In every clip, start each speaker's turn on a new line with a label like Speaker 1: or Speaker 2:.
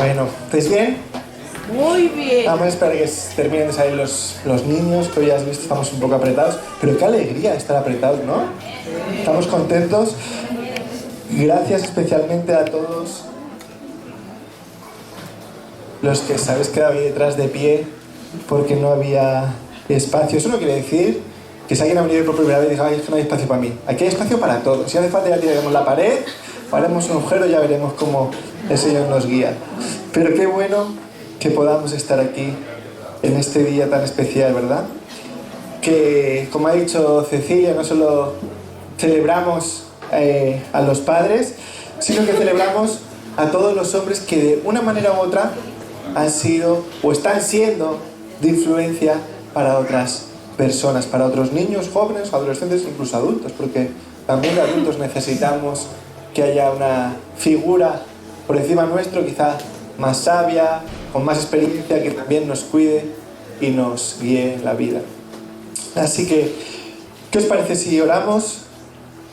Speaker 1: Bueno, ¿estáis bien?
Speaker 2: Muy bien.
Speaker 1: Vamos a esperar que terminen de salir los niños, que hoy ya has visto, estamos un poco apretados. Pero qué alegría estar apretados, ¿no? Estamos contentos. Gracias especialmente a todos los que os habéis quedado ahí detrás de pie porque no había espacio. Eso no quiere decir que si alguien ha venido por primera vez y diga, ay, es que no hay espacio para mí. Aquí hay espacio para todos. Si hace falta ya tiraremos la pared, haremos un agujero y ya veremos cómo el Señor nos guía. Pero qué bueno que podamos estar aquí en este día tan especial, ¿verdad? Que, como ha dicho Cecilia, no solo celebramos a los padres, sino que celebramos a todos los hombres que de una manera u otra han sido o están siendo de influencia para otras personas, para otros niños, jóvenes, adolescentes, incluso adultos, porque también de adultos necesitamos que haya una figura por encima nuestro, quizá más sabia, con más experiencia, que también nos cuide y nos guíe en la vida. Así que, ¿qué os parece si oramos?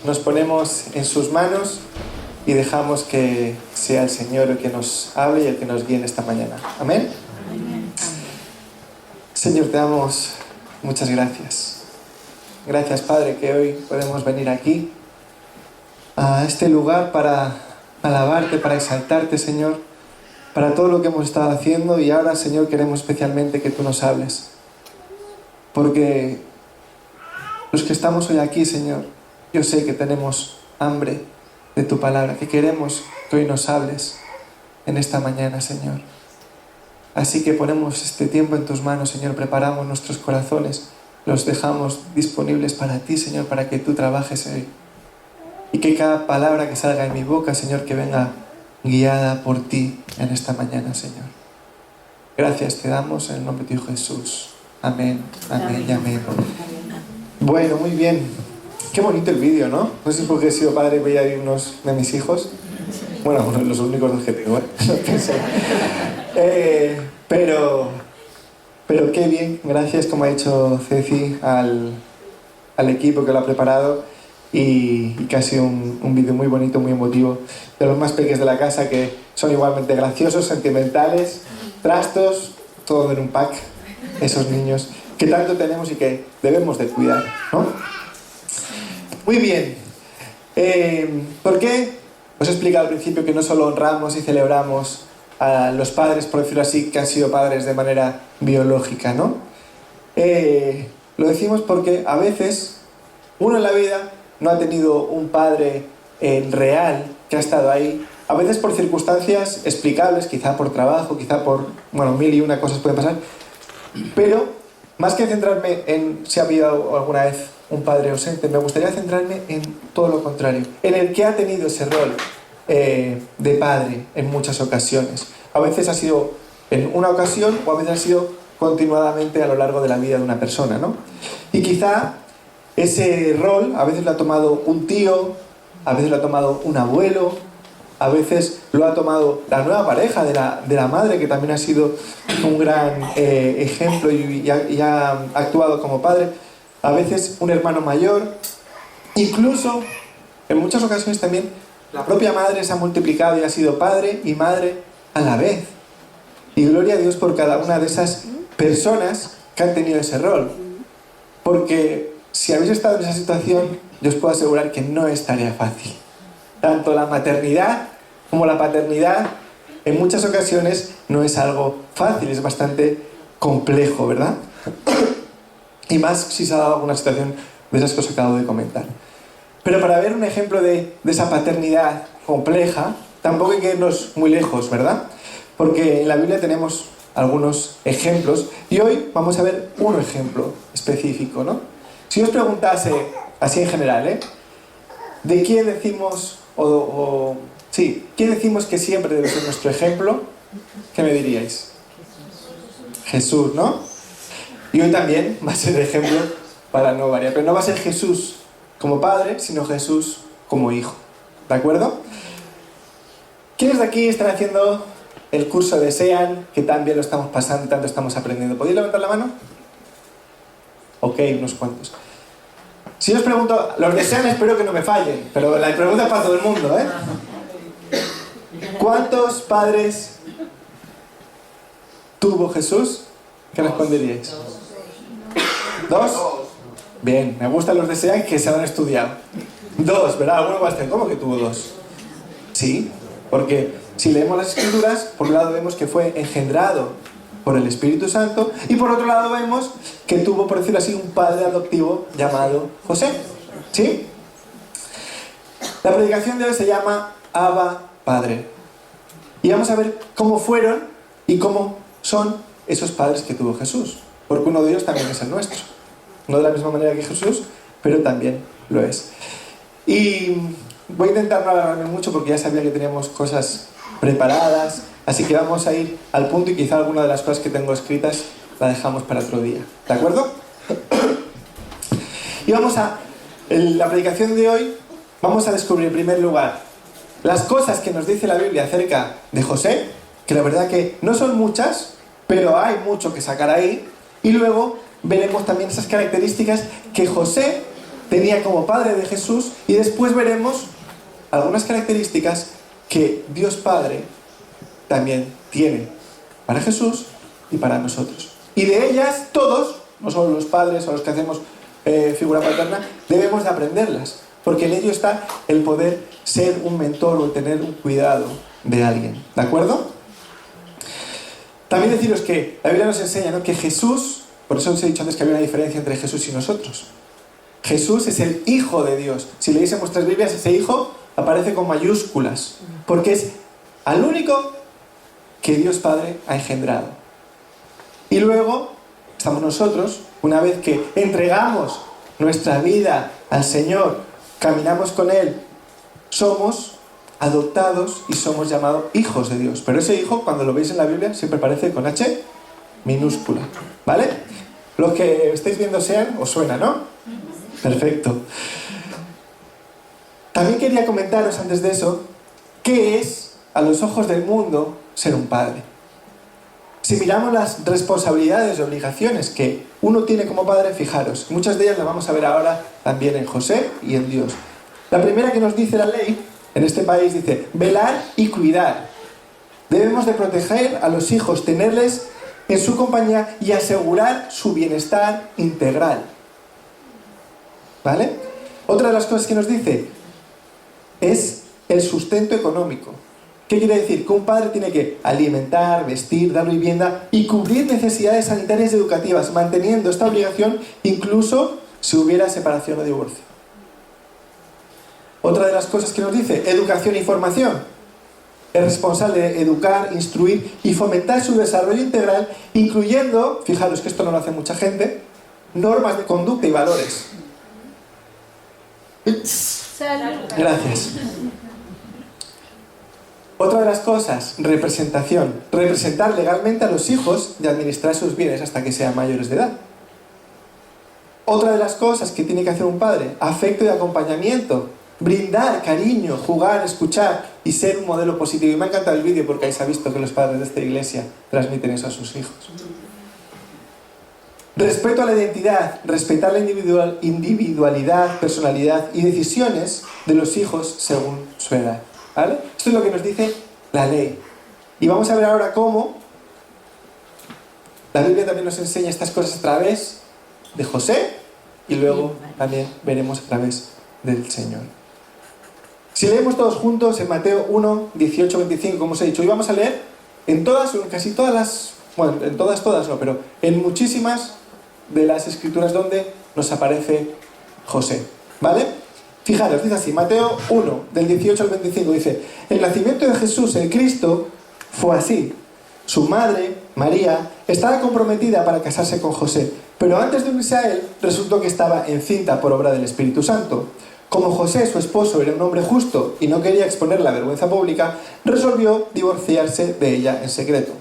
Speaker 1: Nos ponemos en sus manos y dejamos que sea el Señor el que nos hable y el que nos guíe en esta mañana. ¿Amén?
Speaker 2: Amén.
Speaker 1: Señor, te damos muchas gracias. Gracias, Padre, que hoy podemos venir aquí, a este lugar, para alabarte, para exaltarte, Señor, para todo lo que hemos estado haciendo. Y ahora, Señor, queremos especialmente que tú nos hables. Porque los que estamos hoy aquí, Señor, yo sé que tenemos hambre de tu palabra, que queremos que hoy nos hables en esta mañana, Señor. Así que ponemos este tiempo en tus manos, Señor, preparamos nuestros corazones, los dejamos disponibles para ti, Señor, para que tú trabajes hoy. Y que cada palabra que salga en mi boca, Señor, que venga guiada por ti en esta mañana, Señor. Gracias te damos en el nombre de tu Hijo Jesús. Amén, amén y amén. Bueno, muy bien. Qué bonito el vídeo, ¿no? No sé si porque he sido padre y veía ahí unos de mis hijos. Bueno, los únicos dos que tengo, ¿eh? No pensé. Pero qué bien. Gracias, como ha dicho Ceci, al equipo que lo ha preparado. Y que ha sido un vídeo muy bonito, muy emotivo, de los más pequeños de la casa, que son igualmente graciosos, sentimentales, trastos, todo en un pack, esos niños que tanto tenemos y que debemos de cuidar, ¿no? Muy bien. ¿Por qué? Os he explicado al principio que no solo honramos y celebramos a los padres, por decirlo así, que han sido padres de manera biológica, ¿no? Lo decimos porque a veces uno en la vida no ha tenido un padre real que ha estado ahí, a veces por circunstancias explicables, quizá por trabajo, quizá por, bueno, mil y una cosas pueden pasar, pero más que centrarme en si ha habido alguna vez un padre ausente, me gustaría centrarme en todo lo contrario, en el que ha tenido ese rol de padre en muchas ocasiones. A veces ha sido en una ocasión o a veces ha sido continuadamente a lo largo de la vida de una persona, ¿no? Y quizá ese rol a veces lo ha tomado un tío, a veces lo ha tomado un abuelo, a veces lo ha tomado la nueva pareja de la madre, que también ha sido un gran ejemplo y ha actuado como padre, a veces un hermano mayor, incluso en muchas ocasiones también la propia madre se ha multiplicado y ha sido padre y madre a la vez. Y gloria a Dios por cada una de esas personas que han tenido ese rol, porque si habéis estado en esa situación, yo os puedo asegurar que no es tarea fácil. Tanto la maternidad como la paternidad, en muchas ocasiones, no es algo fácil, es bastante complejo, ¿verdad? Y más si se ha dado alguna situación de esas que os acabo de comentar. Pero para ver un ejemplo de esa paternidad compleja, tampoco hay que irnos muy lejos, ¿verdad? Porque en la Biblia tenemos algunos ejemplos, y hoy vamos a ver un ejemplo específico, ¿no? Si os preguntase, así en general, ¿de quién decimos, quién decimos que siempre debe ser nuestro ejemplo? ¿Qué me diríais? Jesús, ¿no? Y hoy también va a ser el ejemplo para no variar, pero no va a ser Jesús como padre, sino Jesús como hijo, ¿de acuerdo? ¿Quiénes de aquí están haciendo el curso de SEAN, que tan bien lo estamos pasando y tanto estamos aprendiendo? ¿Podéis levantar la mano? Ok, unos cuantos. Si os pregunto, los de SEAN espero que no me fallen, pero la pregunta es para todo el mundo, ¿eh? ¿Cuántos padres tuvo Jesús? ¿Qué responderíais? ¿2? Bien, me gustan los de SEAC que se han estudiado. 2, ¿verdad? Alguno va a decir, ¿cómo que tuvo 2? Sí, porque si leemos las Escrituras, por un lado vemos que fue engendrado por el Espíritu Santo y por otro lado vemos que tuvo, por decirlo así, un padre adoptivo llamado José. ¿Sí? La predicación de hoy se llama Abba Padre. Y vamos a ver cómo fueron y cómo son esos padres que tuvo Jesús. Porque uno de ellos también es el nuestro. No de la misma manera que Jesús, pero también lo es. Y voy a intentar no alargarme mucho porque ya sabía que teníamos cosas preparadas. Así que vamos a ir al punto y quizá alguna de las cosas que tengo escritas la dejamos para otro día. ¿De acuerdo? Y en la predicación de hoy, vamos a descubrir en primer lugar las cosas que nos dice la Biblia acerca de José, que la verdad que no son muchas, pero hay mucho que sacar ahí. Y luego veremos también esas características que José tenía como padre de Jesús y después veremos algunas características que Dios Padre también tiene para Jesús y para nosotros. Y de ellas todos, no solo los padres o los que hacemos figura paterna, debemos de aprenderlas, porque en ello está el poder ser un mentor o tener un cuidado de alguien. ¿De acuerdo? También deciros que la Biblia nos enseña, ¿no?, que Jesús, por eso os he dicho antes que había una diferencia entre Jesús y nosotros. Jesús es el Hijo de Dios. Si leéis en vuestras Biblias, ese Hijo aparece con mayúsculas, porque es al único que Dios Padre ha engendrado. Y luego estamos nosotros, una vez que entregamos nuestra vida al Señor, caminamos con Él, somos adoptados y somos llamados hijos de Dios. Pero ese hijo, cuando lo veis en la Biblia, siempre aparece con H minúscula, ¿vale? Los que estáis viendo sean, os suena, ¿no? Perfecto. También quería comentaros antes de eso, ¿qué es, a los ojos del mundo, ser un padre? Si miramos las responsabilidades y obligaciones que uno tiene como padre, fijaros, muchas de ellas las vamos a ver ahora también en José y en Dios. La primera que nos dice la ley en este país dice, velar y cuidar. Debemos de proteger a los hijos, tenerles en su compañía y asegurar su bienestar integral. ¿Vale? Otra de las cosas que nos dice es el sustento económico. ¿Qué quiere decir? Que un padre tiene que alimentar, vestir, dar vivienda y cubrir necesidades sanitarias y educativas, manteniendo esta obligación incluso si hubiera separación o divorcio. Otra de las cosas que nos dice, educación y formación. Es responsable de educar, instruir y fomentar su desarrollo integral, incluyendo, fijaros que esto no lo hace mucha gente, normas de conducta y valores. Gracias. Otra de las cosas, representación. Representar legalmente a los hijos y administrar sus bienes hasta que sean mayores de edad. Otra de las cosas que tiene que hacer un padre, afecto y acompañamiento. Brindar cariño, jugar, escuchar y ser un modelo positivo. Y me ha encantado el vídeo porque ahí se ha visto que los padres de esta iglesia transmiten eso a sus hijos. Respeto a la identidad, respetar la individualidad, personalidad y decisiones de los hijos según su edad. ¿Vale? Esto es lo que nos dice la ley. Y vamos a ver ahora cómo la Biblia también nos enseña estas cosas a través de José y luego también veremos a través del Señor. Si leemos todos juntos en Mateo 1, 18, 25, como os he dicho, hoy vamos a leer en todas, o en casi todas las, bueno, en todas no, pero en muchísimas de las escrituras donde nos aparece José, ¿vale? Fijaros, dice así, Mateo 1, del 18 al 25, dice, el nacimiento de Jesús, el Cristo, fue así. Su madre, María, estaba comprometida para casarse con José, pero antes de unirse a él, resultó que estaba encinta por obra del Espíritu Santo. Como José, su esposo, era un hombre justo y no quería exponer la vergüenza pública, resolvió divorciarse de ella en secreto.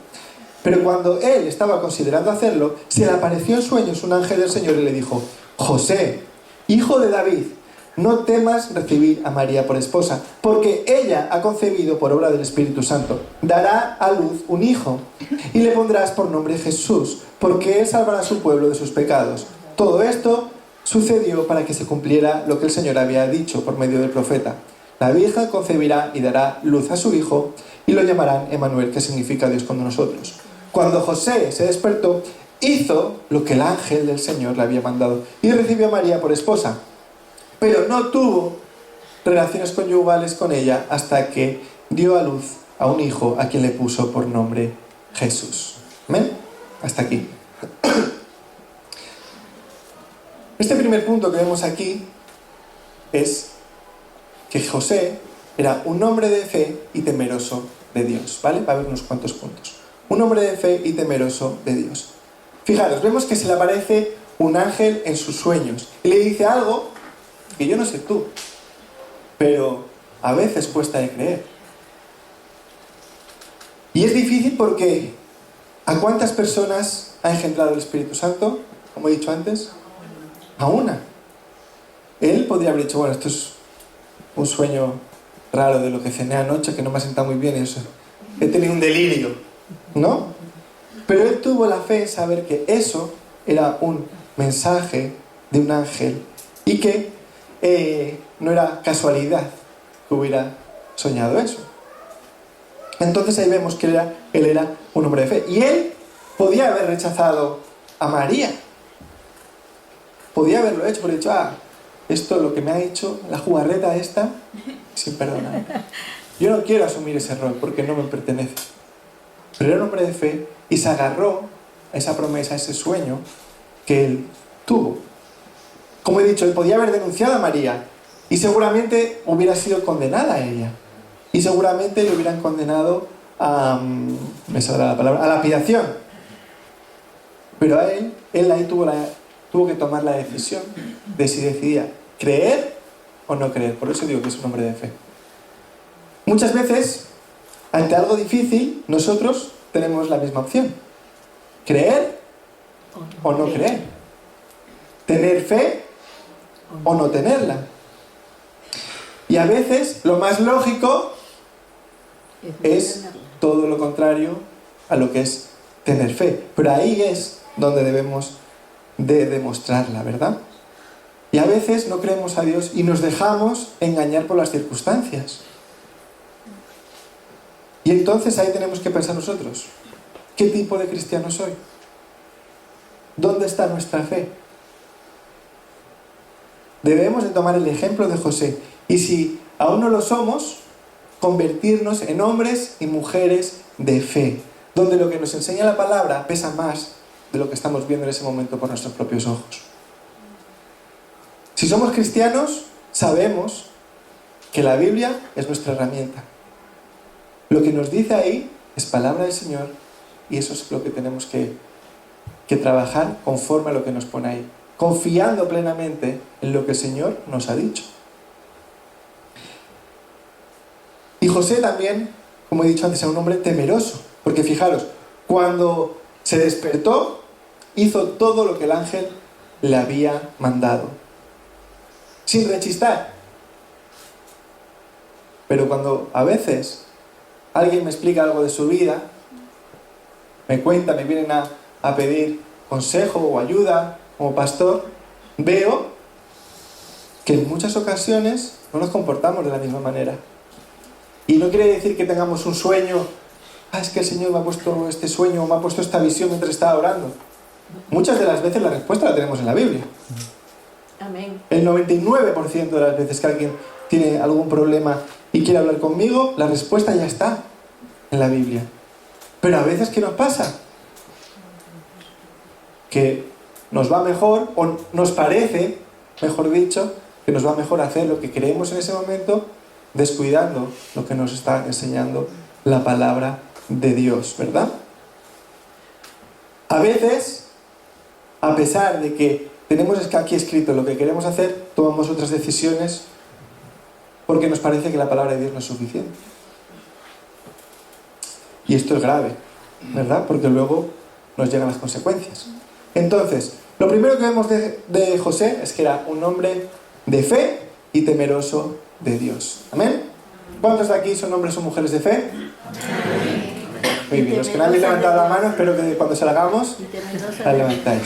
Speaker 1: Pero cuando él estaba considerando hacerlo, se le apareció en sueños un ángel del Señor y le dijo, José, hijo de David, no temas recibir a María por esposa, porque ella ha concebido por obra del Espíritu Santo. Dará a luz un hijo y le pondrás por nombre Jesús, porque él salvará a su pueblo de sus pecados. Todo esto sucedió para que se cumpliera lo que el Señor había dicho por medio del profeta. La Virgen concebirá y dará luz a su hijo y lo llamarán Emmanuel, que significa Dios con nosotros. Cuando José se despertó, hizo lo que el ángel del Señor le había mandado y recibió a María por esposa, pero no tuvo relaciones conyugales con ella hasta que dio a luz a un hijo a quien le puso por nombre Jesús. ¿Amén? Hasta aquí. Este primer punto que vemos aquí es que José era un hombre de fe y temeroso de Dios, ¿vale? Va a haber unos cuantos puntos. Un hombre de fe y temeroso de Dios. Fijaros, vemos que se le aparece un ángel en sus sueños y le dice algo que yo no sé tú, pero a veces cuesta de creer. Y es difícil porque ¿a cuántas personas ha engendrado el Espíritu Santo? Como he dicho antes, a una. Él podría haber dicho, bueno, esto es un sueño raro de lo que cené anoche, que no me ha sentado muy bien y eso. He tenido un delirio, ¿no? Pero él tuvo la fe en saber que eso era un mensaje de un ángel y que no era casualidad que hubiera soñado eso. Entonces ahí vemos que él era un hombre de fe. Y él podía haber rechazado a María. Podía haberlo hecho, porque dicho, esto lo que me ha hecho, la jugarreta esta, sin perdonar. Yo no quiero asumir ese rol porque no me pertenece. Pero era un hombre de fe y se agarró a esa promesa, a ese sueño que él tuvo. Como he dicho, él podía haber denunciado a María y seguramente hubiera sido condenada a ella. Y seguramente le hubieran condenado a, me saldrá la palabra, a lapidación. Pero a él ahí tuvo que tomar la decisión de si decidía creer o no creer. Por eso digo que es un hombre de fe. Muchas veces, ante algo difícil, nosotros tenemos la misma opción. Creer o no creer. Tener fe o no tenerla. Y a veces lo más lógico es todo lo contrario a lo que es tener fe. Pero ahí es donde debemos de demostrarla, ¿verdad? Y a veces no creemos a Dios y nos dejamos engañar por las circunstancias. Y entonces ahí tenemos que pensar nosotros, ¿qué tipo de cristiano soy? ¿Dónde está nuestra fe? Debemos de tomar el ejemplo de José. Y si aún no lo somos, convertirnos en hombres y mujeres de fe, donde lo que nos enseña la palabra pesa más de lo que estamos viendo en ese momento por nuestros propios ojos. Si somos cristianos, sabemos que la Biblia es nuestra herramienta. Lo que nos dice ahí es palabra del Señor y eso es lo que tenemos que trabajar conforme a lo que nos pone ahí, confiando plenamente en lo que el Señor nos ha dicho. Y José también, como he dicho antes, era un hombre temeroso, porque fijaros, cuando se despertó, hizo todo lo que el ángel le había mandado, sin rechistar. Pero cuando a veces alguien me explica algo de su vida, me cuenta, me vienen a pedir consejo o ayuda como pastor, veo que en muchas ocasiones no nos comportamos de la misma manera. Y no quiere decir que tengamos un sueño, es que el Señor me ha puesto este sueño o me ha puesto esta visión mientras estaba orando. Muchas de las veces la respuesta la tenemos en la Biblia.
Speaker 2: Amén.
Speaker 1: El 99% de las veces que alguien tiene algún problema y quiere hablar conmigo, la respuesta ya está en la Biblia. Pero a veces, ¿qué nos pasa? Que nos va mejor, o nos parece, mejor dicho, que nos va mejor hacer lo que creemos en ese momento, descuidando lo que nos está enseñando la palabra de Dios, ¿verdad? A veces, a pesar de que tenemos aquí escrito lo que queremos hacer, tomamos otras decisiones porque nos parece que la palabra de Dios no es suficiente. Y esto es grave, ¿verdad? Porque luego nos llegan las consecuencias. Entonces, lo primero que vemos de José es que era un hombre de fe y temeroso de Dios. ¿Amén? ¿Cuántos de aquí son hombres o mujeres de fe? Muy bien, los que no habéis levantado la mano, espero que cuando se la hagamos, la levantáis.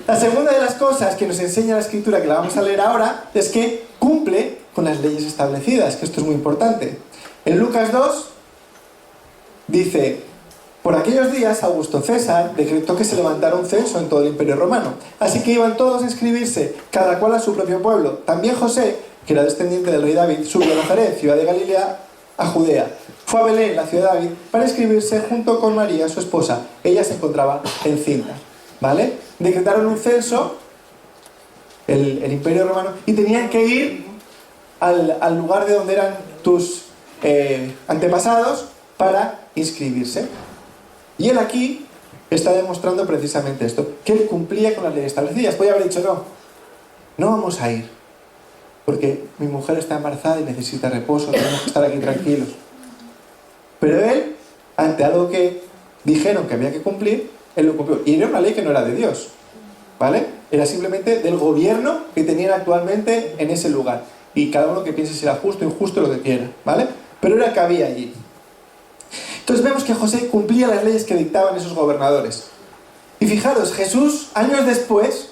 Speaker 1: La segunda de las cosas que nos enseña la Escritura, que la vamos a leer ahora, es que cumple con las leyes establecidas, que esto es muy importante. En Lucas 2 dice, Por aquellos días, Augusto César decretó que se levantara un censo en todo el Imperio Romano. Así que iban todos a inscribirse, cada cual a su propio pueblo. También José, que era descendiente del rey David, subió a Nazaret, ciudad de Galilea, a Judea. Fue a Belén, la ciudad de David, para inscribirse junto con María, su esposa. Ella se encontraba encinta. ¿Vale? Decretaron un censo, el Imperio Romano, y tenían que ir al lugar de donde eran tus antepasados para inscribirse. Y él aquí está demostrando precisamente esto, que él cumplía con las leyes establecidas. Podría haber dicho, no vamos a ir, porque mi mujer está embarazada y necesita reposo, tenemos que estar aquí tranquilos. Pero él, ante algo que dijeron que había que cumplir, él lo cumplió. Y era una ley que no era de Dios, ¿vale? Era simplemente del gobierno que tenían actualmente en ese lugar. Y cada uno que piense si era justo o injusto, lo que quiera, ¿vale? Pero era que había allí. Entonces vemos que José cumplía las leyes que dictaban esos gobernadores. Y fijaros, Jesús, años después,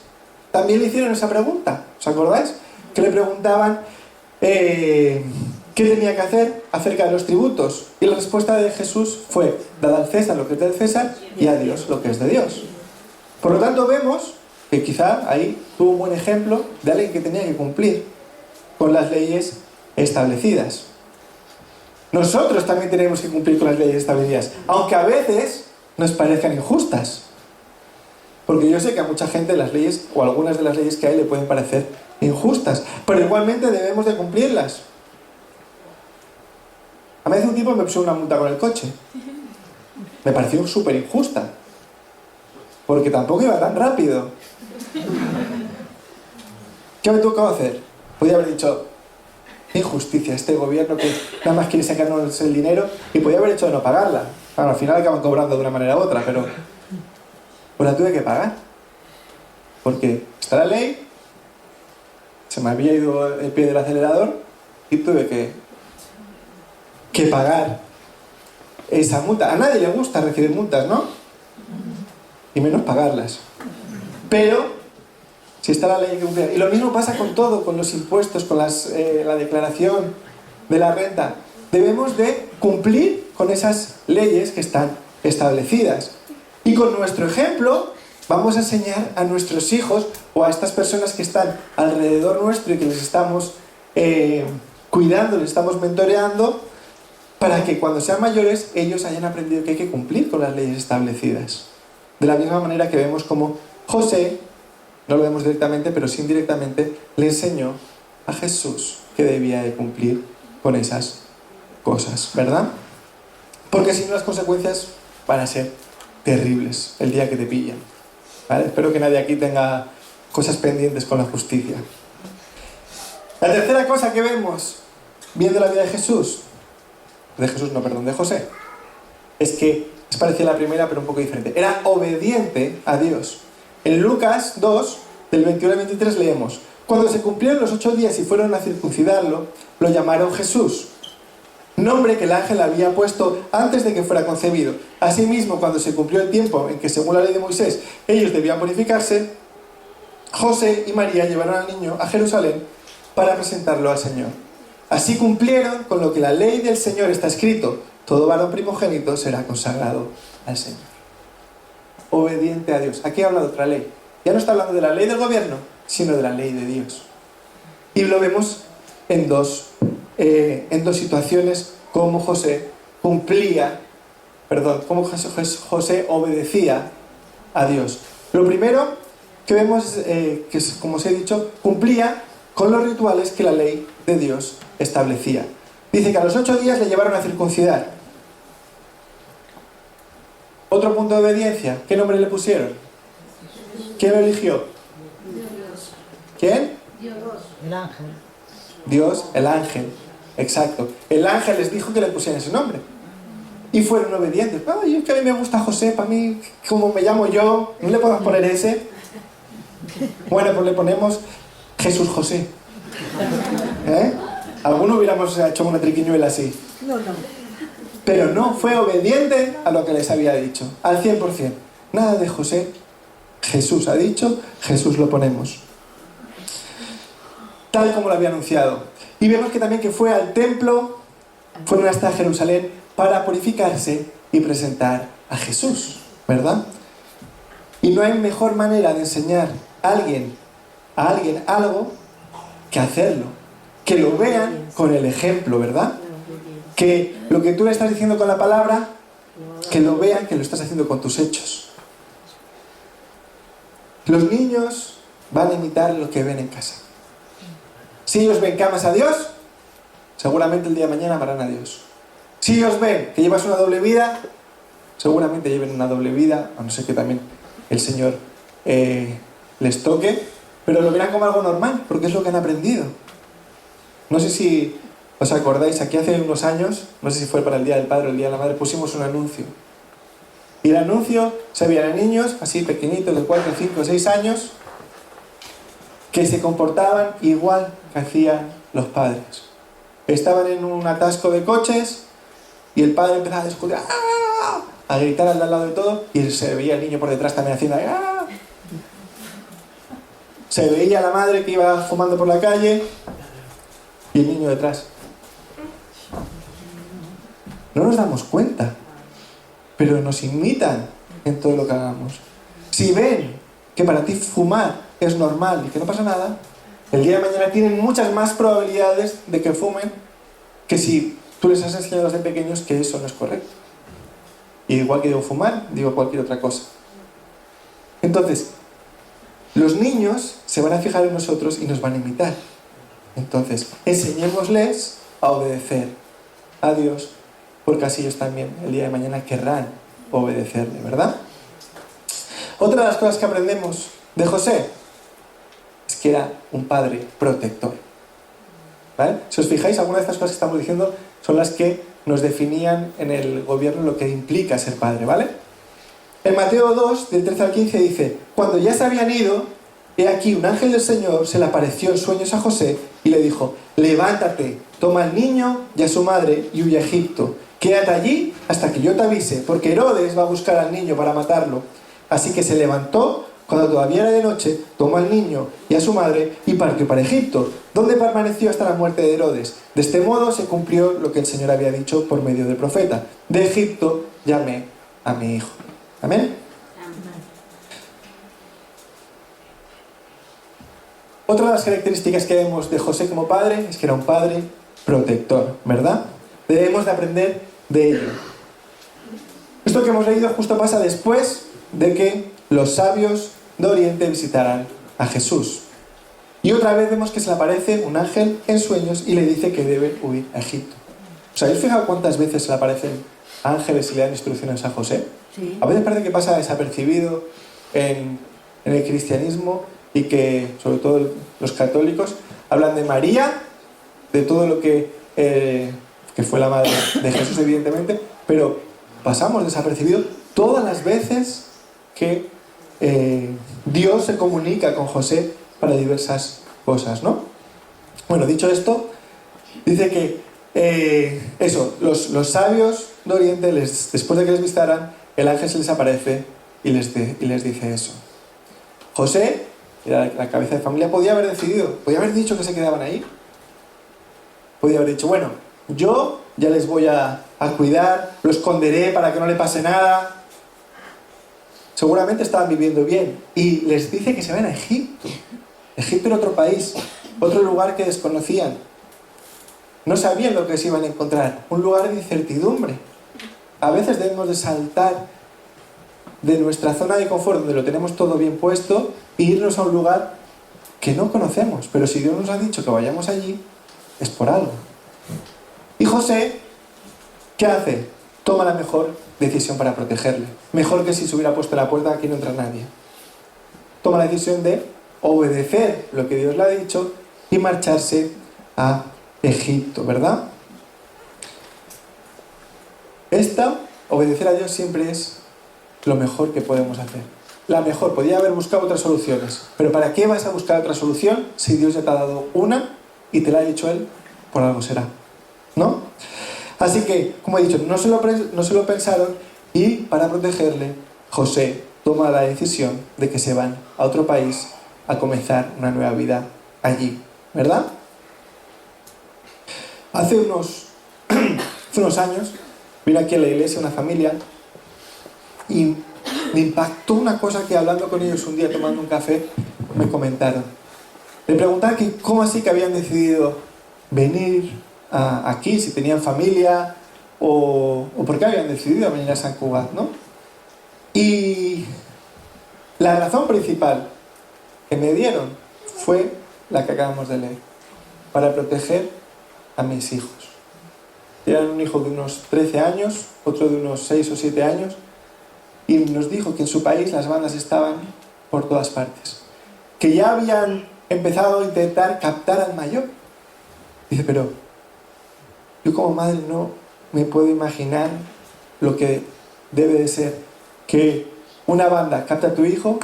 Speaker 1: también le hicieron esa pregunta. ¿Os acordáis? Que le preguntaban qué tenía que hacer acerca de los tributos. Y la respuesta de Jesús fue: dad al César lo que es del César y a Dios lo que es de Dios. Por lo tanto, vemos que quizá ahí tuvo un buen ejemplo de alguien que tenía que cumplir con las leyes establecidas. Nosotros también tenemos que cumplir con las leyes establecidas, aunque a veces nos parezcan injustas. Porque yo sé que a mucha gente las leyes, o algunas de las leyes que hay, le pueden parecer injustas, pero igualmente debemos de cumplirlas. A mí hace un tiempo me puso una multa con el coche. Me pareció súper injusta, porque tampoco iba tan rápido. ¿Qué me tocó hacer? Podía haber dicho: injusticia, este gobierno que nada más quiere sacarnos el dinero, y podía haber hecho de no pagarla. Bueno, al final acaban cobrando de una manera u otra, pero pues la tuve que pagar. Porque está la ley, se me había ido el pie del acelerador y tuve que pagar esa multa. A nadie le gusta recibir multas, ¿no? Y menos pagarlas. Pero si está la ley hay que cumplir. Y lo mismo pasa con todo, con los impuestos, con la declaración de la renta. Debemos de cumplir con esas leyes que están establecidas. Y con nuestro ejemplo vamos a enseñar a nuestros hijos o a estas personas que están alrededor nuestro y que les estamos cuidando, les estamos mentoreando, para que cuando sean mayores ellos hayan aprendido que hay que cumplir con las leyes establecidas. De la misma manera que vemos como José, no lo vemos directamente, pero sí indirectamente, le enseñó a Jesús que debía de cumplir con esas cosas, ¿verdad? Porque si no, las consecuencias van a ser terribles el día que te pillan, ¿vale? Espero que nadie aquí tenga cosas pendientes con la justicia. La tercera cosa que vemos viendo la vida de José, es que es parecida a la primera, pero un poco diferente. Era obediente a Dios. En Lucas 2, del 21 al 23 leemos: cuando se cumplieron los 8 días y fueron a circuncidarlo, lo llamaron Jesús, nombre que el ángel había puesto antes de que fuera concebido. Asimismo, cuando se cumplió el tiempo en que, según la ley de Moisés, ellos debían purificarse, José y María llevaron al niño a Jerusalén para presentarlo al Señor. Así cumplieron con lo que la ley del Señor está escrito: todo varón primogénito será consagrado al Señor. Obediente a Dios. Aquí habla de otra ley. Ya no está hablando de la ley del gobierno, sino de la ley de Dios. Y lo vemos en dos situaciones, cómo José José obedecía a Dios. Lo primero que vemos es que, como os he dicho, cumplía con los rituales que la ley de Dios establecía. Dice que a los 8 días le llevaron a circuncidar. Otro punto de obediencia. ¿Qué nombre le pusieron? ¿Quién lo eligió? ¿Quién?
Speaker 3: El ángel.
Speaker 1: Dios, el ángel. Exacto. El ángel les dijo que le pusieran ese nombre. Y fueron obedientes. Ay, es que a mí me gusta José, para mí, como me llamo yo, ¿no le podemos poner ese? Bueno, pues le ponemos Jesús José. Algunos hubiéramos hecho una triquiñuela así.
Speaker 3: No.
Speaker 1: Pero no, fue obediente a lo que les había dicho, al 100%. Nada de José, Jesús ha dicho, Jesús lo ponemos. Tal como lo había anunciado. Y vemos que también que fueron hasta Jerusalén para purificarse y presentar a Jesús, ¿verdad? Y no hay mejor manera de enseñar a alguien algo que hacerlo, que lo vean con el ejemplo, ¿verdad? Que lo que tú le estás diciendo con la palabra, que lo vean que lo estás haciendo con tus hechos. Los niños van a imitar lo que ven en casa. Si ellos ven que amas a Dios, seguramente el día de mañana amarán a Dios. Si ellos ven que llevas una doble vida, seguramente lleven una doble vida, a no ser que también el Señor les toque, pero lo verán como algo normal, porque es lo que han aprendido. No sé si os acordáis, aquí hace unos años, no sé si fue para el Día del Padre o el Día de la Madre, pusimos un anuncio. Y el anuncio se veían a niños, así pequeñitos, de 4, 5, 6 años, que se comportaban igual que hacían los padres. Estaban en un atasco de coches y el padre empezaba a discutir, ¡ah!, a gritar al lado de todo, y se veía el niño por detrás también haciendo, ¡ah!. Se veía la madre que iba fumando por la calle y el niño detrás. No nos damos cuenta, pero nos imitan en todo lo que hagamos. Si ven que para ti fumar es normal y que no pasa nada, el día de mañana tienen muchas más probabilidades de que fumen que si tú les has enseñado desde pequeños que eso no es correcto. Y igual que digo fumar, digo cualquier otra cosa. Entonces, los niños se van a fijar en nosotros y nos van a imitar. Entonces, enseñémosles a obedecer a Dios, porque así ellos también el día de mañana querrán obedecerle, ¿verdad? Otra de las cosas que aprendemos de José es que era un padre protector, ¿vale? Si os fijáis, algunas de estas cosas que estamos diciendo son las que nos definían en el gobierno lo que implica ser padre, ¿vale? En Mateo 2, del 13 al 15 dice: cuando ya se habían ido, he aquí un ángel del Señor se le apareció en sueños a José y le dijo: levántate, toma al niño y a su madre y huye a Egipto. Quédate allí hasta que yo te avise, porque Herodes va a buscar al niño para matarlo. Así que se levantó cuando todavía era de noche, tomó al niño y a su madre y partió para Egipto, donde permaneció hasta la muerte de Herodes. De este modo se cumplió lo que el Señor había dicho por medio del profeta: de Egipto llamé a mi hijo. ¿Amén? Otra de las características que vemos de José como padre es que era un padre protector, ¿verdad? Debemos de aprender de ello. Esto que hemos leído justo pasa después de que los sabios de Oriente visitaran a Jesús. Y otra vez vemos que se le aparece un ángel en sueños y le dice que debe huir a Egipto. ¿Os habéis fijado cuántas veces se le aparecen ángeles y le dan instrucciones a José?
Speaker 2: Sí.
Speaker 1: A veces parece que pasa desapercibido en el cristianismo y que, sobre todo los católicos, hablan de María, de todo lo que fue la madre de Jesús, evidentemente, pero pasamos desapercibido todas las veces que Dios se comunica con José para diversas cosas, ¿no? Bueno, dicho esto, dice que los sabios de Oriente, después de que les visitaran, el ángel se les aparece y les dice eso. José, era la cabeza de familia, podía haber decidido, podía haber dicho que se quedaban ahí. Podía haber dicho, bueno, yo ya les voy a cuidar, lo esconderé para que no le pase nada. Seguramente estaban viviendo bien. Y les dice que se vayan a Egipto. Egipto era otro país, otro lugar que desconocían. No sabían lo que se iban a encontrar. Un lugar de incertidumbre. A veces debemos de saltar de nuestra zona de confort, donde lo tenemos todo bien puesto, e irnos a un lugar que no conocemos. Pero si Dios nos ha dicho que vayamos allí, es por algo. Y José, ¿qué hace? Toma la mejor decisión para protegerle. Mejor que si se hubiera puesto en la puerta, aquí no entra nadie. Toma la decisión de obedecer lo que Dios le ha dicho y marcharse a Egipto, ¿verdad? Obedecer a Dios siempre es lo mejor que podemos hacer. La mejor, podía haber buscado otras soluciones. Pero ¿para qué vas a buscar otra solución si Dios ya te ha dado una y te la ha dicho Él? Por algo será, ¿no? Así que, como he dicho, no se lo pensaron, y para protegerle, José toma la decisión de que se van a otro país a comenzar una nueva vida allí, ¿verdad? Hace unos años vino aquí a la iglesia una familia Y me impactó una cosa que hablando con ellos un día tomando un café me comentaron. Le preguntaba que cómo así que habían decidido venir aquí, si tenían familia o por qué habían decidido venir a San Cugat, ¿no? Y la razón principal que me dieron fue la que acabamos de leer, para proteger a mis hijos. Eran un hijo de unos 13 años, otro de unos 6 o 7 años, y nos dijo que en su país las bandas estaban por todas partes, que ya habían empezado a intentar captar al mayor. Dice, pero yo como madre no me puedo imaginar lo que debe de ser que una banda capta a tu hijo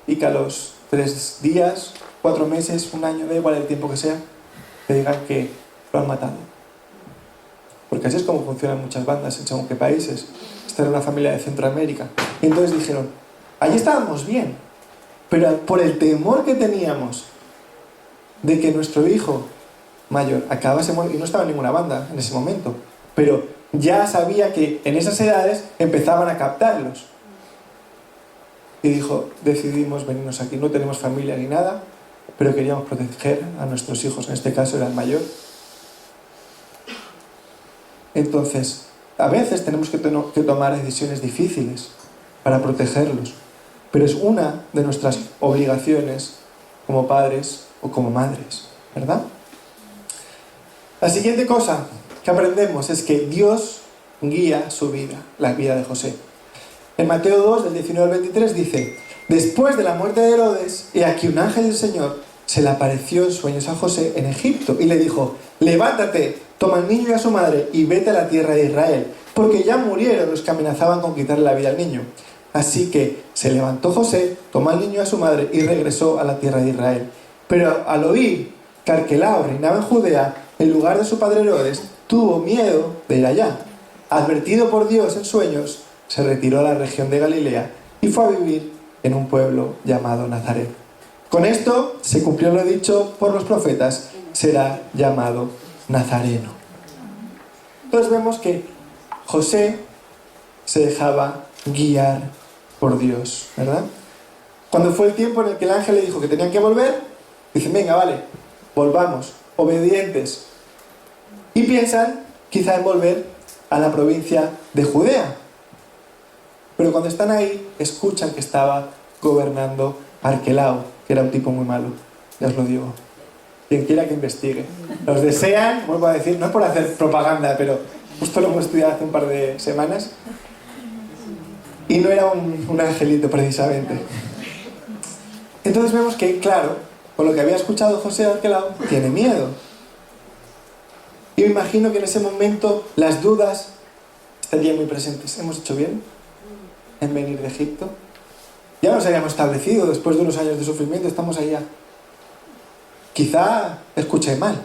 Speaker 1: y que a los 3 días, 4 meses, un año, da igual el tiempo que sea, te digan que lo han matado. Porque así es como funcionan muchas bandas en según qué países. Esta era una familia de Centroamérica. Y entonces dijeron, allí estábamos bien, pero por el temor que teníamos de que nuestro hijo mayor acabase muerto, y no estaba en ninguna banda en ese momento, pero ya sabía que en esas edades empezaban a captarlos. Y dijo, decidimos venirnos aquí, no tenemos familia ni nada, pero queríamos proteger a nuestros hijos, en este caso era el mayor. Entonces, a veces tenemos que tomar decisiones difíciles para protegerlos, pero es una de nuestras obligaciones como padres o como madres, ¿verdad? La siguiente cosa que aprendemos es que Dios guía su vida, la vida de José. En Mateo 2, del 19 al 23 dice, después de la muerte de Herodes, he aquí un ángel del Señor se le apareció en sueños a José en Egipto y le dijo, levántate, toma al niño y a su madre y vete a la tierra de Israel, porque ya murieron los que amenazaban con quitarle la vida al niño. Así que se levantó José, tomó al niño y a su madre y regresó a la tierra de Israel. Pero al oír que Arquelao reinaba en Judea, en lugar de su padre Herodes, tuvo miedo de ir allá. Advertido por Dios en sueños, se retiró a la región de Galilea y fue a vivir en un pueblo llamado Nazaret. Con esto se cumplió lo dicho por los profetas, será llamado Nazareno. Entonces vemos que José se dejaba guiar por Dios, ¿verdad? Cuando fue el tiempo en el que el ángel le dijo que tenían que volver, dicen, venga, vale, volvamos, obedientes. Y piensan quizá en volver a la provincia de Judea. Pero cuando están ahí, escuchan que estaba gobernando Arquelao, que era un tipo muy malo, ya os lo digo. Quien quiera que investigue. Los desean, vuelvo a decir, no es por hacer propaganda, pero justo lo hemos estudiado hace un par de semanas. Y no era un angelito precisamente. Entonces vemos que, claro, con lo que había escuchado José de Arquelao, tiene miedo. Y me imagino que en ese momento las dudas estarían muy presentes. ¿Hemos hecho bien en venir de Egipto? Ya nos habíamos establecido, después de unos años de sufrimiento, estamos allá. Quizá escuché mal.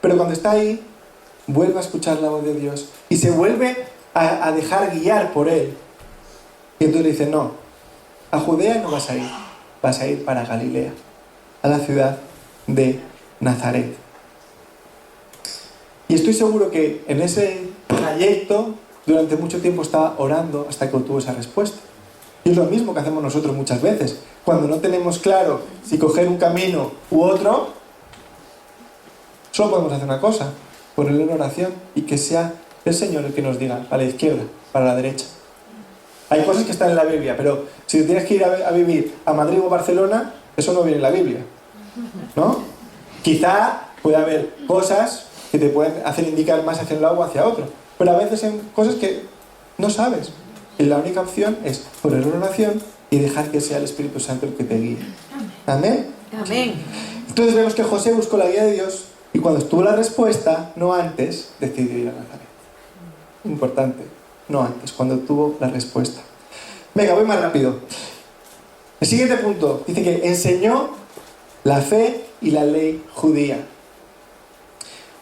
Speaker 1: Pero cuando está ahí, vuelve a escuchar la voz de Dios y se vuelve a dejar guiar por Él. Y entonces le dice, no, a Judea no vas a ir para Galilea, a la ciudad de Nazaret. Y estoy seguro que en ese trayecto, durante mucho tiempo estaba orando hasta que obtuvo esa respuesta. Y es lo mismo que hacemos nosotros muchas veces. Cuando no tenemos claro si coger un camino u otro, solo podemos hacer una cosa, ponerle en oración y que sea el Señor el que nos diga a la izquierda, para la derecha. Hay cosas que están en la Biblia, pero si tienes que ir a vivir a Madrid o Barcelona, eso no viene en la Biblia, ¿no? Quizá puede haber cosas que te pueden hacer indicar más hacia un lado o hacia otro, pero a veces hay cosas que no sabes. Y la única opción es poner una oración y dejar que sea el Espíritu Santo el que te guíe. ¿Amén?
Speaker 2: Amén.
Speaker 1: Entonces vemos que José buscó la guía de Dios y cuando estuvo la respuesta, no antes, decidió ir a Nazaret. Importante, no antes, cuando tuvo la respuesta. Venga, voy más rápido. El siguiente punto dice que enseñó la fe y la ley judía.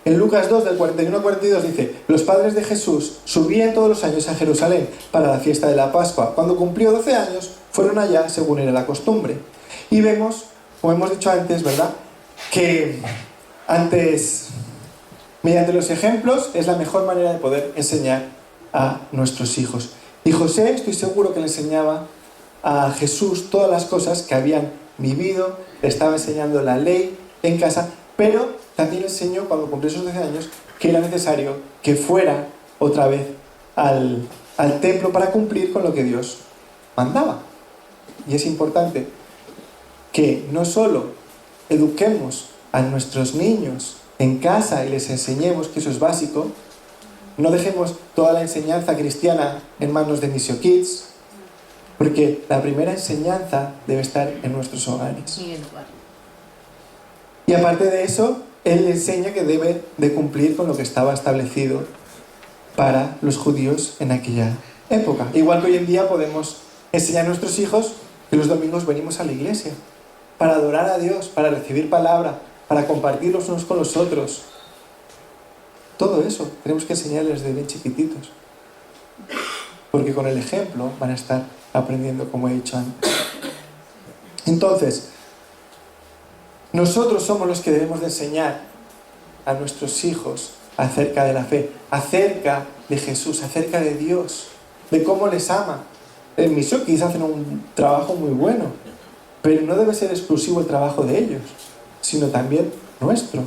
Speaker 1: En Lucas 2, del 41 al 42 dice, los padres de Jesús subían todos los años a Jerusalén para la fiesta de la Pascua. Cuando cumplió 12 años, fueron allá según era la costumbre. Y vemos, como hemos dicho antes, ¿verdad?, que antes, mediante los ejemplos, es la mejor manera de poder enseñar a nuestros hijos. Y José, estoy seguro que le enseñaba a Jesús todas las cosas que habían vivido, le estaba enseñando la ley en casa, pero también le enseñó, cuando cumplió esos 12 años, que era necesario que fuera otra vez al templo para cumplir con lo que Dios mandaba. Y es importante que no solo eduquemos a nuestros niños en casa y les enseñemos, que eso es básico, no dejemos toda la enseñanza cristiana en manos de Missio Kids, porque la primera enseñanza debe estar en nuestros hogares.
Speaker 2: Y en lugar.
Speaker 1: Y aparte de eso, él le enseña que debe de cumplir con lo que estaba establecido para los judíos en aquella época. Igual que hoy en día podemos enseñar a nuestros hijos que los domingos venimos a la iglesia para adorar a Dios, para recibir palabra, para compartir los unos con los otros. Todo eso tenemos que enseñarles desde bien chiquititos, porque con el ejemplo van a estar aprendiendo, como he dicho antes. Entonces, nosotros somos los que debemos de enseñar a nuestros hijos acerca de la fe, acerca de Jesús, acerca de Dios, de cómo les ama. En Missio Kids hacen un trabajo muy bueno, pero no debe ser exclusivo el trabajo de ellos, sino también nuestro,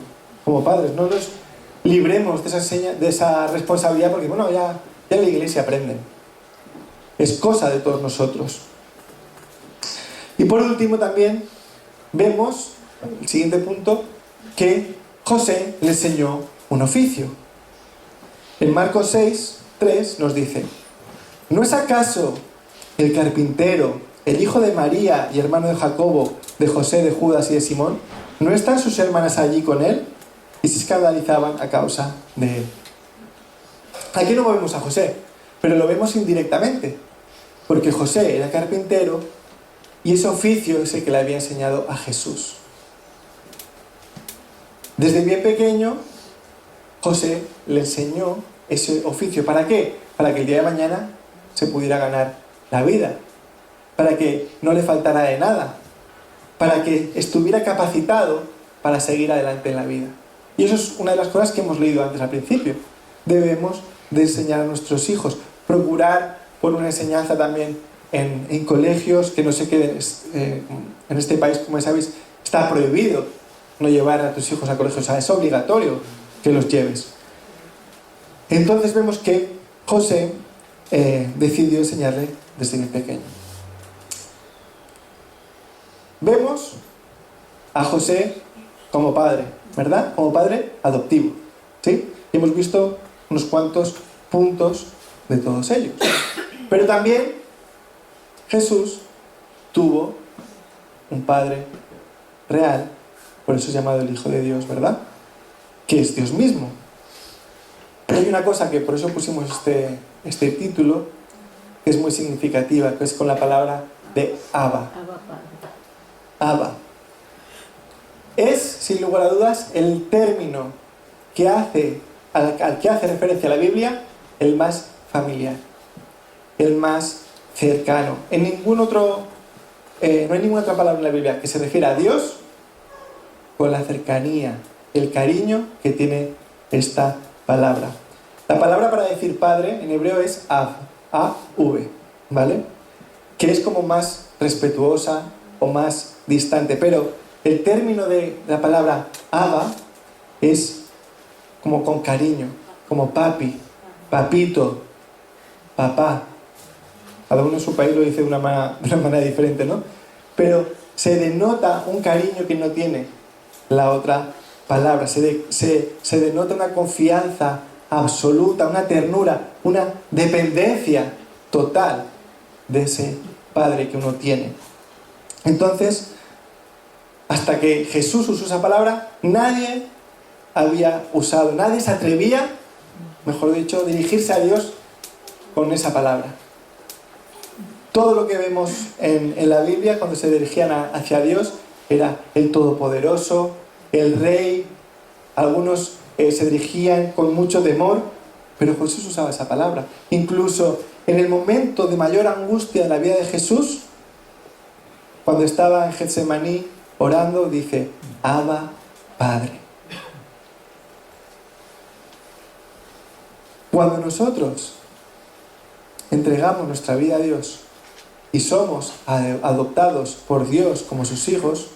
Speaker 1: como padres. No nos libremos de esa responsabilidad, porque bueno, ya en la iglesia aprenden. Es cosa de todos nosotros. Y por último también vemos, el siguiente punto, que José le enseñó un oficio. En Marcos 6, 3 nos dice: ¿no es acaso el carpintero, el hijo de María y hermano de Jacobo, de José, de Judas y de Simón? ¿No están sus hermanas allí con él? Y se escandalizaban a causa de él. Aquí no vemos a José, pero lo vemos indirectamente, porque José era carpintero y ese oficio es el que le había enseñado a Jesús. Desde bien pequeño, José le enseñó ese oficio. ¿Para qué? Para que el día de mañana se pudiera ganar la vida, para que no le faltara de nada, para que estuviera capacitado para seguir adelante en la vida. Y eso es una de las cosas que hemos leído antes al principio. Debemos de enseñar a nuestros hijos, procurar por una enseñanza también en colegios, que no se queden, en este país, como sabéis, está prohibido no llevar a tus hijos a colegios, o sea, es obligatorio que los lleves. Entonces vemos que José decidió enseñarle desde muy pequeño. Vemos a José como padre, ¿verdad? Como padre adoptivo, ¿sí? Y hemos visto unos cuantos puntos de todos ellos. Pero también Jesús tuvo un padre real, por eso es llamado el Hijo de Dios, ¿verdad? Que es Dios mismo. Pero hay una cosa que por eso pusimos este título, que es muy significativa, que es con la palabra de Abba. Abba. Es, sin lugar a dudas, el término que al que hace referencia la Biblia, el más familiar, el más cercano. No hay ninguna otra palabra en la Biblia que se refiera a Dios con la cercanía, el cariño que tiene esta palabra. La palabra para decir padre en hebreo es Av, A-V, ¿vale? Que es como más respetuosa o más distante, pero el término de la palabra Abba es como con cariño, como papi, papito, papá. Cada uno en su país lo dice de una manera diferente, ¿no? Pero se denota un cariño que no tiene la otra palabra. Se denota una confianza absoluta, una ternura, una dependencia total de ese padre que uno tiene. Entonces, hasta que Jesús usó esa palabra, nadie se atrevía, mejor dicho, a dirigirse a Dios con esa palabra. Todo lo que vemos en la Biblia cuando se dirigían hacia Dios era el Todopoderoso, el Rey. Algunos se dirigían con mucho temor, pero Jesús usaba esa palabra. Incluso en el momento de mayor angustia en la vida de Jesús, cuando estaba en Getsemaní orando, dice: Abba, Padre. Cuando nosotros entregamos nuestra vida a Dios y somos adoptados por Dios como sus hijos,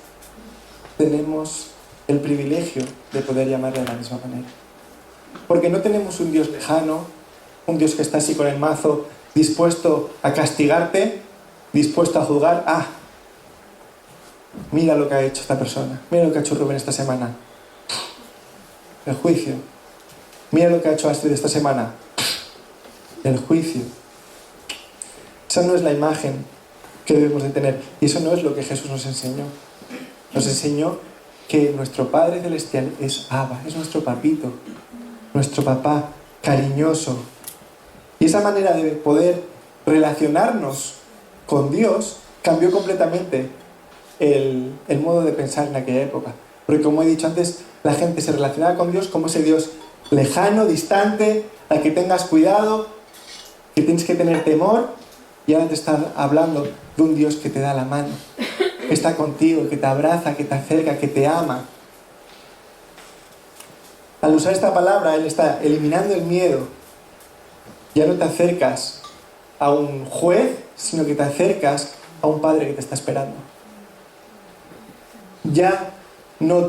Speaker 1: tenemos el privilegio de poder llamarle de la misma manera. Porque no tenemos un Dios lejano, un Dios que está así con el mazo, dispuesto a castigarte, dispuesto a juzgar. Mira lo que ha hecho esta persona, mira lo que ha hecho Rubén esta semana. El juicio. Mira lo que ha hecho Astrid esta semana. El juicio. Esa no es la imagen que debemos de tener. Y eso no es lo que Jesús nos enseñó. Nos enseñó que nuestro Padre Celestial es Abba, es nuestro papito, nuestro papá cariñoso. Y esa manera de poder relacionarnos con Dios cambió completamente el modo de pensar en aquella época. Porque como he dicho antes, la gente se relacionaba con Dios como ese Dios lejano, distante, al que tengas cuidado, que tienes que tener temor, y ahora te están hablando de un Dios que te da la mano, que está contigo, que te abraza, que te acerca, que te ama. Al usar esta palabra, Él está eliminando el miedo. Ya no te acercas a un juez, sino que te acercas a un Padre que te está esperando. Ya no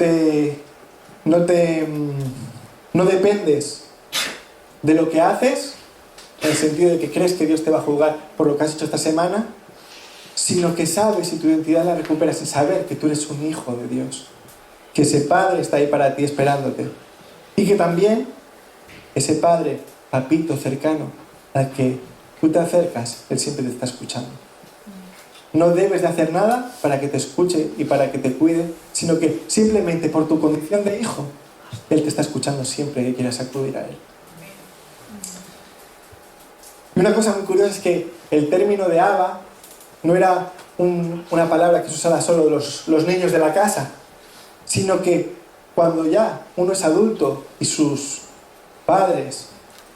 Speaker 1: dependes de lo que haces, en el sentido de que crees que Dios te va a juzgar por lo que has hecho esta semana, sino que sabes, y tu identidad la recuperas en saber que tú eres un hijo de Dios, que ese Padre está ahí para ti esperándote, y que también ese Padre, papito cercano, al que tú te acercas, Él siempre te está escuchando. No debes de hacer nada para que te escuche y para que te cuide, sino que simplemente por tu condición de hijo, Él te está escuchando siempre que quieras acudir a Él. Y una cosa muy curiosa es que el término de Abba no era una palabra que se usaba solo los niños de la casa, sino que cuando ya uno es adulto y sus padres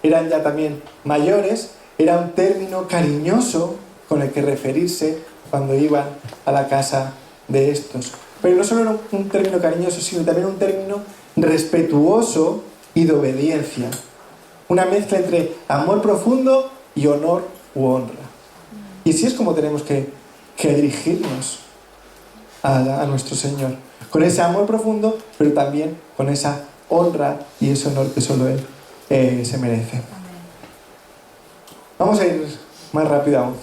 Speaker 1: eran ya también mayores, era un término cariñoso con el que referirse cuando iban a la casa de estos. Pero no solo era un término cariñoso, sino también un término respetuoso y de obediencia. Una mezcla entre amor profundo y honor u honra. Y así es como tenemos que dirigirnos a nuestro Señor. Con ese amor profundo, pero también con esa honra y ese honor que solo Él se merece. Vamos a ir más rápido aún.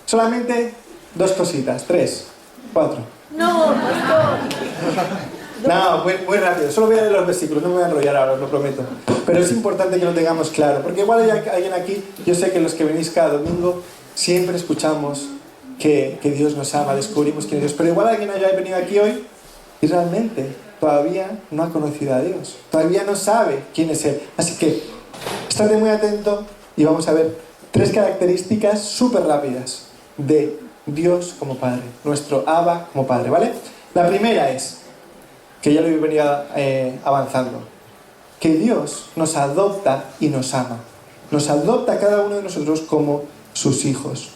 Speaker 1: Solamente 2 cositas, 3, 4.
Speaker 2: No, pastor.
Speaker 1: No, muy rápido. Solo voy a leer los versículos, no me voy a enrollar ahora, os lo prometo. Pero es importante que lo tengamos claro, porque igual hay alguien aquí, yo sé que los que venís cada domingo siempre escuchamos que Dios nos ama, descubrimos quién es Dios, pero igual alguien haya venido aquí hoy y realmente todavía no ha conocido a Dios, todavía no sabe quién es Él. Así que estate muy atento y vamos a ver 3 características súper rápidas de Dios como Padre, nuestro Abba como Padre, ¿vale? La primera es, que ya lo he venido avanzando, que Dios nos adopta y nos ama. Nos adopta a cada uno de nosotros como sus hijos.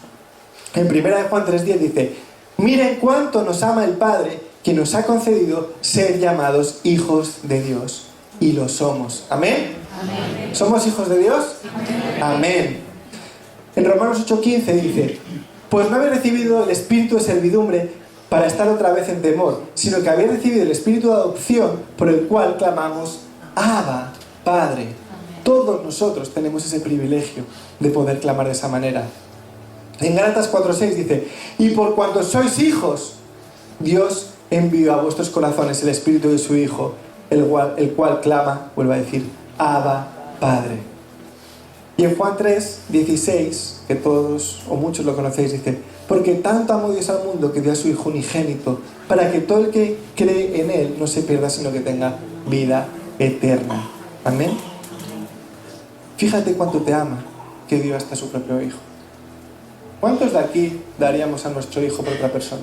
Speaker 1: En 1 Juan 3:10 dice: miren cuánto nos ama el Padre, que nos ha concedido ser llamados hijos de Dios. Y lo somos. ¿Amén?
Speaker 2: Amén.
Speaker 1: ¿Somos hijos de Dios?
Speaker 2: Amén.
Speaker 1: Amén. En Romanos 8:15 dice: pues no habéis recibido el espíritu de servidumbre para estar otra vez en temor, sino que habéis recibido el espíritu de adopción, por el cual clamamos: Abba, Padre. Amén. Todos nosotros tenemos ese privilegio de poder clamar de esa manera. En Gálatas 4:6 dice: y por cuanto sois hijos, Dios envió a vuestros corazones el espíritu de su Hijo, el cual clama, vuelvo a decir, Abba, Padre. Y en Juan 3:16, que todos o muchos lo conocéis, dice: porque tanto amó Dios al mundo que dio a su Hijo unigénito, para que todo el que cree en Él no se pierda, sino que tenga vida eterna. Amén. Fíjate cuánto te ama, que dio hasta su propio Hijo. ¿Cuántos de aquí daríamos a nuestro hijo por otra persona?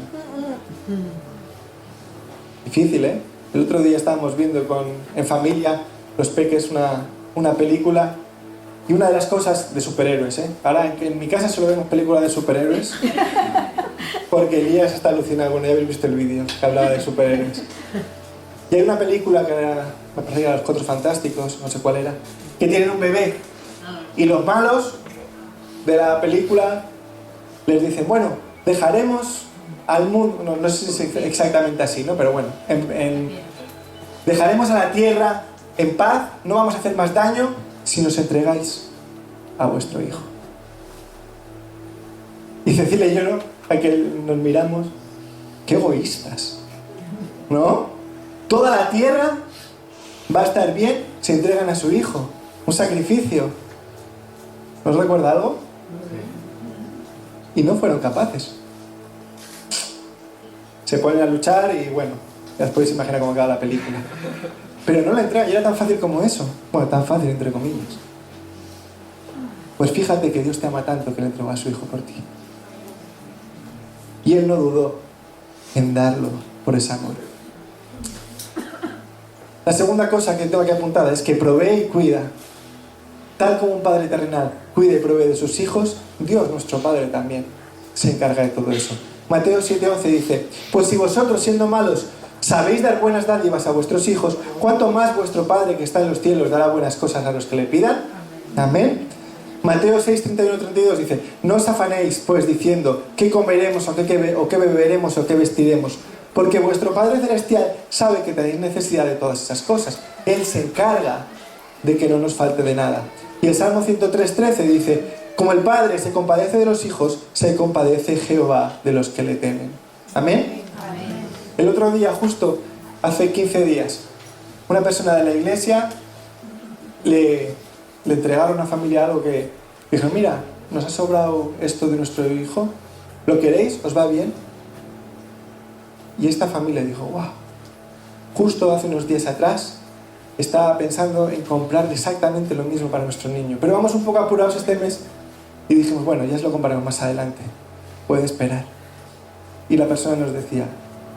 Speaker 1: Difícil, ¿eh? El otro día estábamos viendo en familia, los peques, una película, y una de las cosas de superhéroes, ¿eh? Ahora en mi casa solo vemos películas de superhéroes, porque Elías está alucinado. Bueno, ya habéis visto el vídeo que hablaba de superhéroes. Y hay una película que era, me parece que era Los Cuatro Fantásticos, no sé cuál era, que tienen un bebé. Y los malos de la película les dicen, bueno, dejaremos al mundo, no sé si es exactamente así, ¿no? Pero bueno, dejaremos a la tierra en paz, no vamos a hacer más daño si nos entregáis a vuestro hijo. Y Cecilia y yo, ¿no? A que nos miramos, qué egoístas, ¿no? Toda la tierra va a estar bien si entregan a su hijo, un sacrificio. ¿Nos recuerda algo? Y no fueron capaces. Se ponen a luchar y bueno, ya os podéis imaginar cómo acaba la película. Pero no la entrega, y era tan fácil como eso. Bueno, tan fácil entre comillas. Pues fíjate que Dios te ama tanto que le entregó a su hijo por ti. Y Él no dudó en darlo por ese amor. La segunda cosa que tengo aquí apuntada es que provee y cuida. Tal como un padre terrenal cuida y provee de sus hijos, Dios, nuestro Padre, también se encarga de todo eso. Mateo 7:11 dice, pues si vosotros, siendo malos, sabéis dar buenas dádivas a vuestros hijos, ¿cuánto más vuestro Padre que está en los cielos dará buenas cosas a los que le pidan? Amén. Mateo 6:31-32 dice, no os afanéis, pues, diciendo, ¿qué comeremos, o qué beberemos, o qué vestiremos? Porque vuestro Padre Celestial sabe que tenéis necesidad de todas esas cosas. Él se encarga de que no nos falte de nada. Y el Salmo 103:13 dice, como el Padre se compadece de los hijos, se compadece Jehová de los que le temen. ¿Amén? Amén. El otro día, justo hace 15 días, una persona de la iglesia le entregaron a una familia algo que dijo, mira, nos ha sobrado esto de nuestro hijo, ¿lo queréis? ¿Os va bien? Y esta familia dijo, wow, justo hace unos días atrás estaba pensando en comprar exactamente lo mismo para nuestro niño, pero vamos un poco apurados este mes y dijimos, bueno, ya os lo compraremos más adelante, puede esperar. Y la persona nos decía,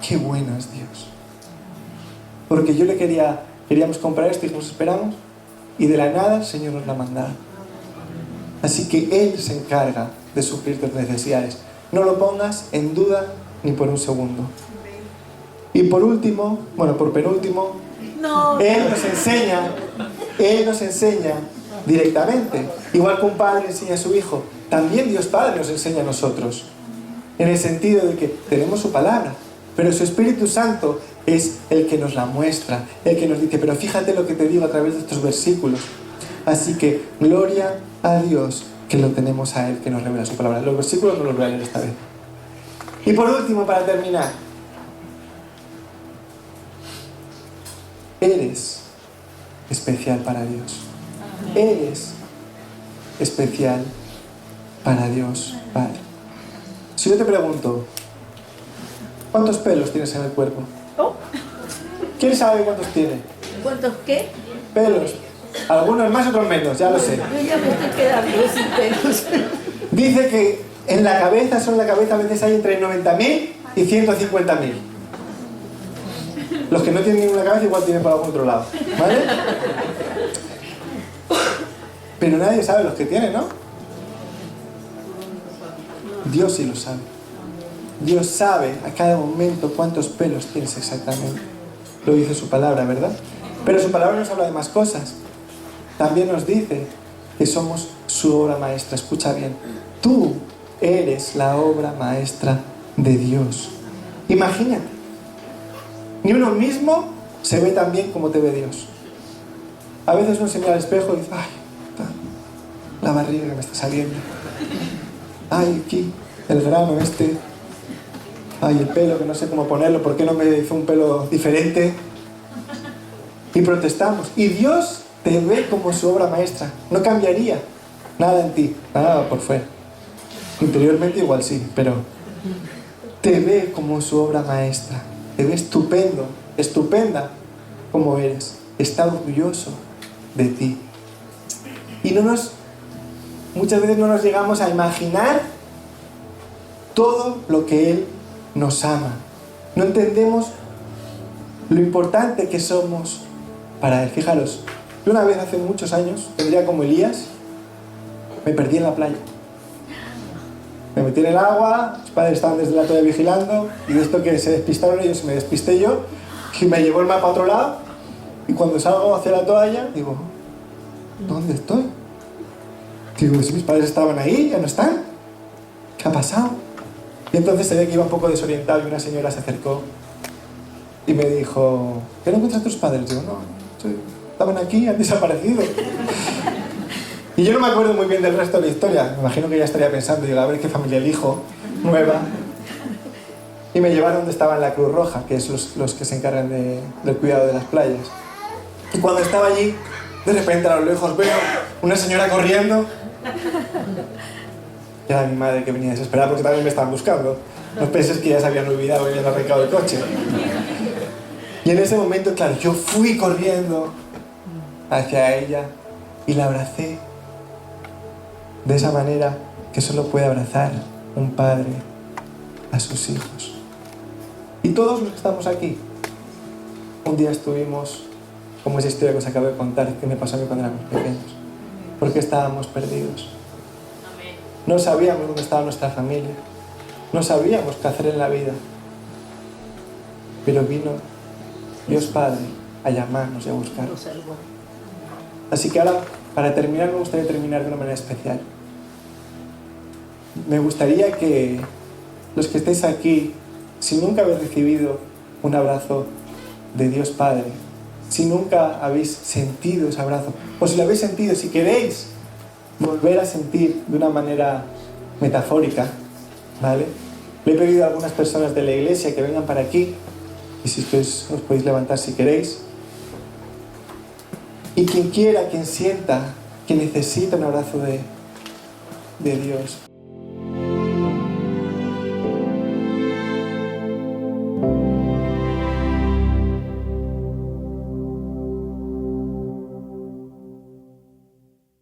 Speaker 1: qué bueno es Dios, porque yo queríamos comprar esto y dijimos, esperamos, y de la nada el Señor nos la mandaba. Así que Él se encarga de suplir tus necesidades. No lo pongas en duda ni por un segundo. Y por último, por penúltimo, Él nos enseña directamente. Igual que un padre enseña a su hijo, también Dios Padre nos enseña a nosotros. En el sentido de que tenemos su palabra, pero su Espíritu Santo es el que nos la muestra, el que nos dice, pero fíjate lo que te digo a través de estos versículos. Así que, gloria a Dios que lo tenemos a Él, que nos revela su palabra. Los versículos no los voy a leer esta vez. Y por último, para terminar, eres especial para Dios. Eres especial para Dios, Padre. Si yo te pregunto, ¿cuántos pelos tienes en el cuerpo?
Speaker 2: Oh.
Speaker 1: ¿Quién sabe cuántos tiene?
Speaker 2: ¿Cuántos qué?
Speaker 1: Pelos. Algunos más, otros menos, ya lo sé.
Speaker 2: Yo ya me estoy quedando sin pelos.
Speaker 1: Dice que en la cabeza, solo en la cabeza, a veces hay entre 90.000 y 150.000. Los que no tienen ninguna cabeza igual tienen por algún otro lado, ¿vale? Pero nadie sabe los que tiene, ¿no? Dios sí lo sabe. Dios sabe a cada momento cuántos pelos tienes exactamente. Lo dice su palabra, ¿verdad? Pero su palabra nos habla de más cosas. También nos dice que somos su obra maestra. Escucha bien. Tú eres la obra maestra de Dios. Imagínate. Ni uno mismo se ve tan bien como te ve Dios. A veces uno se mira al espejo y dice, ay, la barriga que me está saliendo. Ay, aquí, el grano este. Ay, el pelo que no sé cómo ponerlo. ¿Por qué no me hizo un pelo diferente? Y protestamos. Y Dios te ve como su obra maestra. No cambiaría nada en ti, nada por fuera. Interiormente igual sí, pero te ve como su obra maestra. Te ve estupendo, estupenda como eres. Está orgulloso de ti. Y muchas veces no nos llegamos a imaginar todo lo que Él nos ama. No entendemos lo importante que somos para Él. Fijaros, yo una vez hace muchos años, tendría como Elías, me perdí en la playa. Me metí en el agua, mis padres estaban desde la toalla vigilando, y de esto que se despistaron ellos, me despisté yo, y me llevó el mapa a otro lado, y cuando salgo hacia la toalla, digo, ¿dónde estoy? Digo, si mis padres estaban ahí, ya no están. ¿Qué ha pasado? Y entonces se ve que iba un poco desorientado y una señora se acercó y me dijo, ¿qué no encuentras a tus padres? Digo, no, estaban aquí, han desaparecido. Y yo no me acuerdo muy bien del resto de la historia. Me imagino que ya estaría pensando, digo, a ver qué familia elijo, nueva. Y me llevaron donde estaba en la Cruz Roja, que es los que se encargan del cuidado de las playas. Y cuando estaba allí, de repente a lo lejos veo una señora corriendo. Y era mi madre que venía desesperada porque también me estaban buscando. No penses que ya se habían olvidado y habían arrancado el coche. Y en ese momento, claro, yo fui corriendo hacia ella y la abracé de esa manera que solo puede abrazar un padre a sus hijos. Y todos los que estamos aquí, un día estuvimos, como esa historia que os acabo de contar, que me pasó a mí cuando éramos pequeños, porque estábamos perdidos. No sabíamos dónde estaba nuestra familia, no sabíamos qué hacer en la vida, pero vino Dios Padre a llamarnos y a buscarnos. Así que ahora, para terminar, me gustaría terminar de una manera especial. Me gustaría que los que estéis aquí, si nunca habéis recibido un abrazo de Dios Padre, si nunca habéis sentido ese abrazo, o si lo habéis sentido, si queréis volver a sentir de una manera metafórica, ¿vale? Le he pedido a algunas personas de la iglesia que vengan para aquí, y si os podéis levantar si queréis. Y quien quiera, quien sienta que necesita un abrazo de Dios,